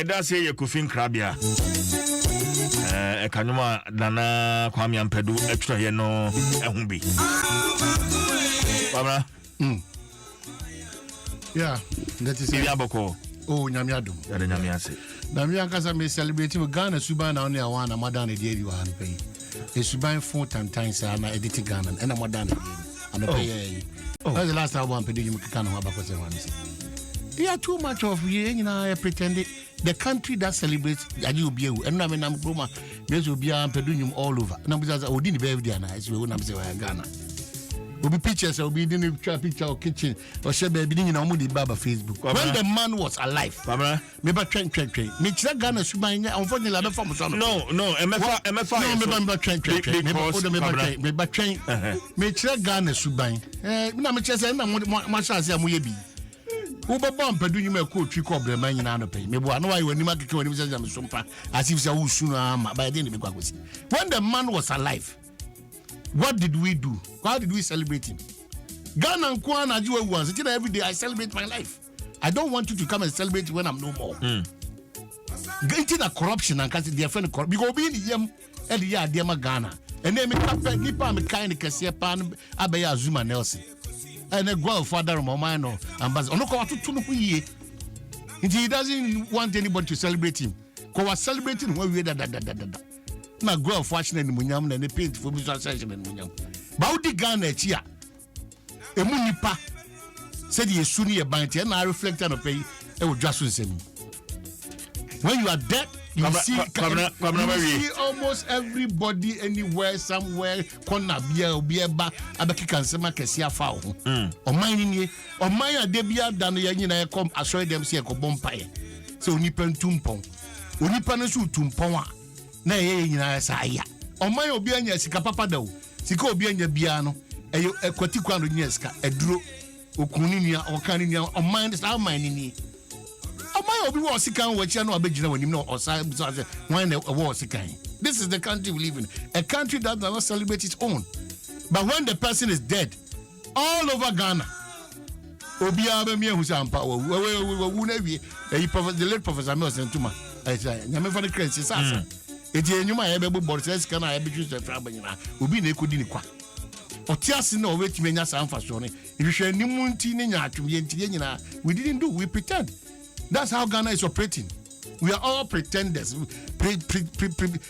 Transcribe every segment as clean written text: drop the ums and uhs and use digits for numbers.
yɛda sɛ yɛ Kofin Krabia kanoma Nana Kwame Ampedu extra yɛ no ɛho bi Baba yeah that is Bibi aboko oh nyame adom ya de nyame ase na me ankasa me celebrate with Ghana suban na one awan na madan e dey wa han pay e suban fun tantan sa na edit Ghana e na madan e ano pay that's the last time one pay you can no abako say one say they are too much of you know pretend the country that celebrates aji obi ewu enu na me nam kroma me so obi am pedunum all over na me say odi ni birthday na so we na me say Ghana obi pictures obi di ni picture of kitchen or share baby ni na omo di baba Facebook when the man was alive me ba twen me kire Ghana suban nya unfortunately be fam so no MFA no me ba twen me ba twen me kire Ghana suban na me kire say na mo chance am ye bi wo ba bom pedu nyuma ko twi ko brema nyina no pay me bo na why wani ma keke wani say am sompa as if say wo sunu ama by then be kwakosi when the man was alive what did we do? How did we celebrate him? Ghana and Kwana Jiwa once. Every day I celebrate my life. I don't want you to come and celebrate when I'm no more. Getting a corruption and casting their friend corrupt because being yam Elia Diama Ghana. And then me captain Nipa me kind of Cassia Pan Abaya Zuma Nelson. And a girl father Momano ambassador. No to Tunuye. He doesn't want anybody to celebrate him. Because we're celebrating when we da. Na grow fashion and munyam na ne paint for visual session and munyam ba udi Ghana chia emu nipa said ye suni e banti na reflect on pay e wo dwaso nsem when you are dead you see almost everybody anywhere somewhere corner bia obi eba abekika nsema kesi afa ho oman ni oman ade bia da no ye nyina e kom asori dem se e ko bompae se onipa ntumpon onipa no so tumpon a na ye nyina sa aya oman obi anya sika papa da o sika obi anya bia no ekwati kwano nya sika eduro okuni nia okani nia oman sa oman ni oman obi wo sika wo chia no abegina wanim no osa when the wo sika. This is the country we live in, a country that does not celebrate its own, but when the person is dead all over Ghana obi abemie hu sampa wo na wie the late Professor Milton Tuma I say nyame fa the credit sasa eti enyuma ya bebo borses kana ya bitwi se fra banyina obi na ekodi ni kwa otiase na owetime nya sanfa so ne ihwehwe nimu nti ne nya atweye nti ye nyina we didn't do, we pretend. That's how Ghana is operating. We are all pretenders,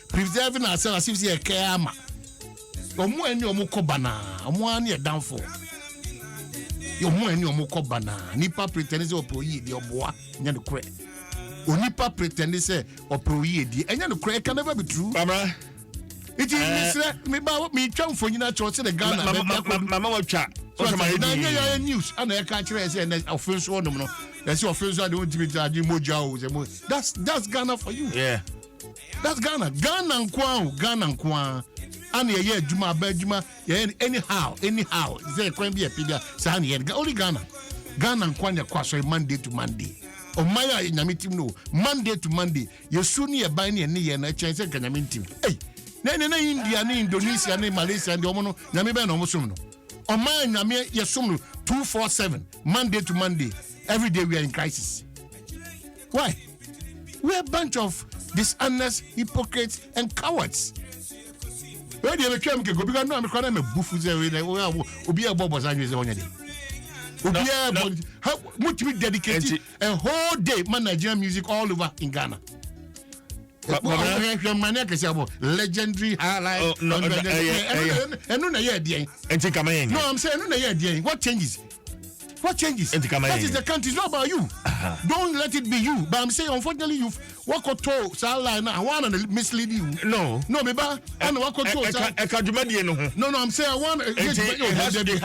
preserving ourselves as if they care ama omo eni omo kobana omo ani e downfall omo eni omo kobana nipa pretend say opoyi di oboa nya de kure onipa pretend say opoyi di enya de kure can never be true. It is me ba me twa mfonyina church the Ghana mama watcha na news and I can't say offense one no that's offense I don't give it moja. That's Ghana for you. Yeah, that's Ghana nkwa and ye juma ba juma anyhow say can be a piga say only Ghana nkwa nya kwaso Monday to Monday o maya nyame no Monday to Monday ye suni e ban ne ye na chance kan nyame tim hey na India na Indonesia na Malaysia ndi omo no nyame be na omo som no o man nyame ye som no 247 Monday to Monday. Every day we are in crisis. Why? We are a bunch of dishonest hypocrites and cowards. Where do you come go because no am kwa na me bufu ze we obi e bobo sanwe ze onyade obi e how much we dedicated a whole day man Nigerian music all over in Ghana. Legendary highlight. No, I'm saying what changes? What changes? That is the country. It's not about you. Don't let it be you. But I'm saying, unfortunately, you've walked to Salah. I want to mislead you. No, me ba. I want to No, I'm saying I want. It has to do.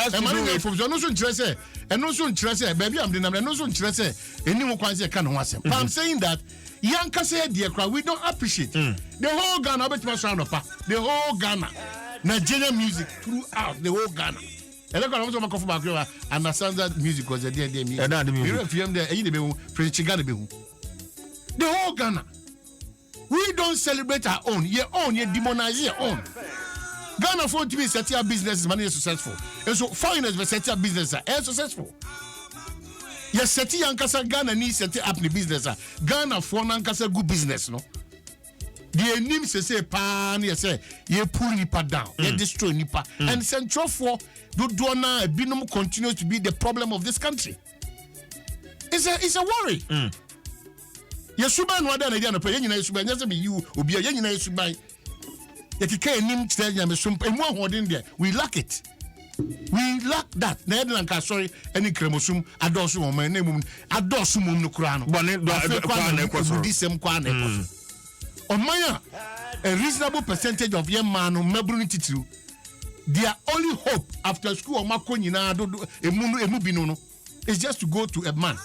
I'm saying that. Yanka said, dear crowd, we don't appreciate the whole Ghana. The whole Ghana, Nigerian music throughout the whole Ghana. And I'm also going to understand that music was a dear music. The whole Ghana. We don't celebrate our own. Your own, you demonize your own. Ghana for to be setting up business is money successful. And so foreigners will set up business are successful. Yes, set yankasa Ghana needs set up the business. Ghana for nankasa good business, no. The name say pan, yes, ye pull nipa down, ye destroy nipa, and central for do na binum continues to be the problem of this country. It's a worry. Yesuban wada na dia no pe yenyina yesuban nyase be you obi yenyina yesuban yekika enim tire nyame so emu ahoden de we lack it. We lack that. Na eden anka sorry any kremosum adoso mo man na mum adoso mum no kura no bone do kwa na ekoso disem kwa na ekoso omanya a reasonable percentage of young man no mabru titiru their only hope after school omako nyina do emu binu no is just to go to a man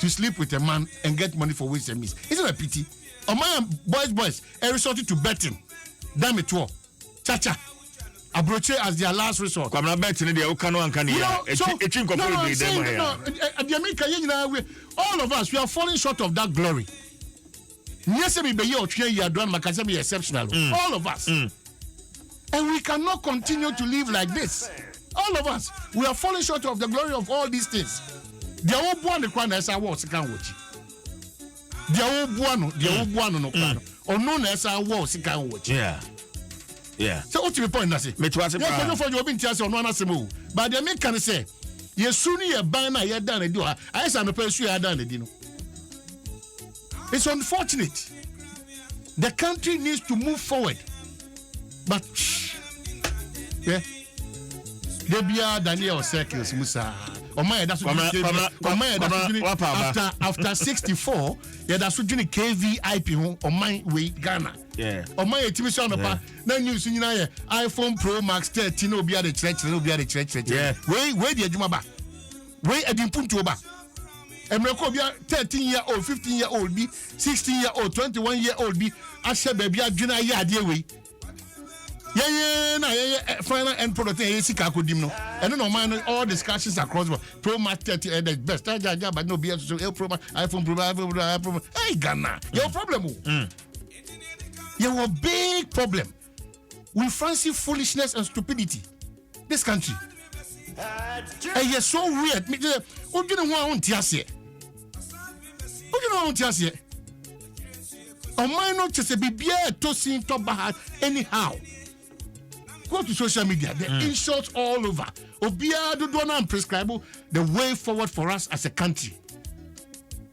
to sleep with a man and get money for waste and means. Isn't it a pity? Omanya boys resorted to betting. Damn it all. Cha-cha. Abroche as their last resort. Kwamna bet in the Okano and Kania. All of us, we are falling short of that glory. Yes, we be your train, you are done, Makasemi exceptional. All of us. And we cannot continue to live like this. All of us, we are falling short of the glory of all these things. The old one, the crown as I was, can't watch. The old one, no crown. Or known as I was, can't watch. Yeah. So what to be point that's it. But the make can say, yes, soon you banner you done a do. I said no person you done it. It's unfortunate. The country needs to move forward. But yeah. Debia Daniel Circles Musa. After 64, yeah, that's what you KVIP on my way Ghana. Yeah. On my TV show, na news in iPhone Pro Max 13 will be at the church. Yeah. Where the Jumaba? Where at the Puntuba? And Mekobia 13-year-old, 15-year-old, be 16-year-old, 21-year-old, be Asha baby at Juna Yadi. Final end product is Sikakudimno. And no man all discussions across Pro Max 30 and the best. But no BS Pro iPhone Pro. Hey Ghana, your problem. You have a big problem. We fancy foolishness and stupidity. This country. And you're so weird. Who do you want to see? Who do you want to see? Or mine not just a BBA to see top anyhow. Go to social media, the insults all over. Obia do not prescribe the way forward for us as a country.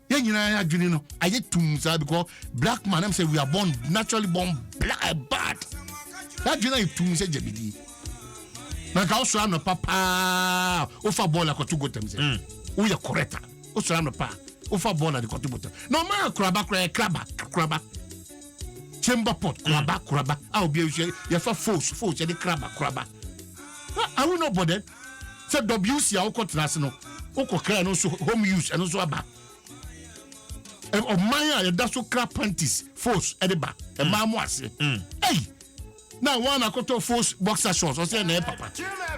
I get to because black man say we are born naturally born black bad. That you know to say JBD. Like also am no papa ofa ball like to go them say. We are correct. Also am no pa ofa ball like to go. No man kraba. Chamber pot, kraba. I'll be you for force, the kraba. I will not bother. Say WC, I'll cut national, Oko Kran, also home use, and also about. And of my, that's so crap panties, force at the back, and my was hey, now one I got to force boxer shorts, or say, no, papa.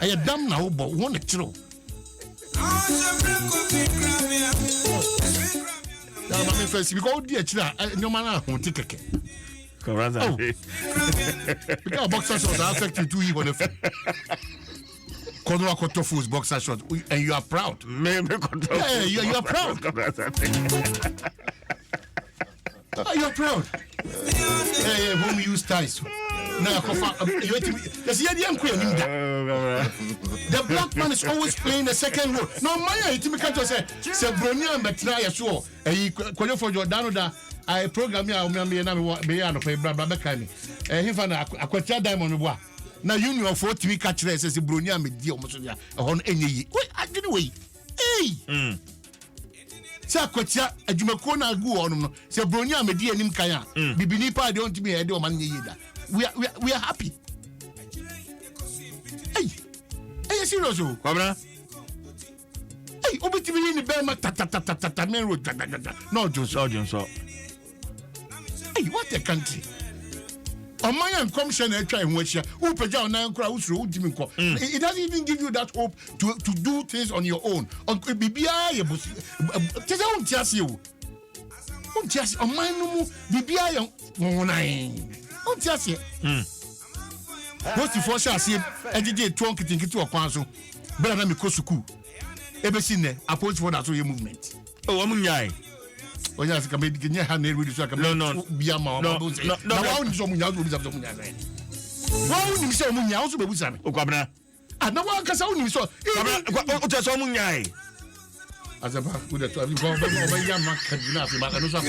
I am damn now, but one a true. Now, my first, we go dear, no man, won't take a care. Oh. Because boxer shorts are affected to you on the phone. Kotofu's boxer shorts, and you are proud. Yeah, you are proud. You are proud. Hey, home use ties. Now, the black man is always playing the second role. No, my can't say, Bronia and Betria, so a for Jordan. I program me and me pay Brabacani. He found a quarter diamond. Now you know 40 catch says Brunia with the on any way. I didn't wait. Hey, Sakotia, a Jumacona go on. Say Brunia Media Nimkaya. Bibinipa don't be a do man. We are happy. Hey, serious, Cobra. Hey, Obiti in the Belma Tata no, Jones. What a country! On my own commissioner trying which who pay down 9 crowds through it doesn't even give you that hope to do things on your own. On BBI, just you. Just on my no BBI on just here. What's the first I see? I did 20 to a council. Better than me Kosuku. ebesine approach for that so your movement oh amunyai onya sika me dinya ha na redu so aka no bia ma no na wa uni so munya so bisa so munya wa uni so munya so be busa me okwabna na wa kasa uni so o te so munyai azaba ku de to abi go ba ya ma kadina afi ma no so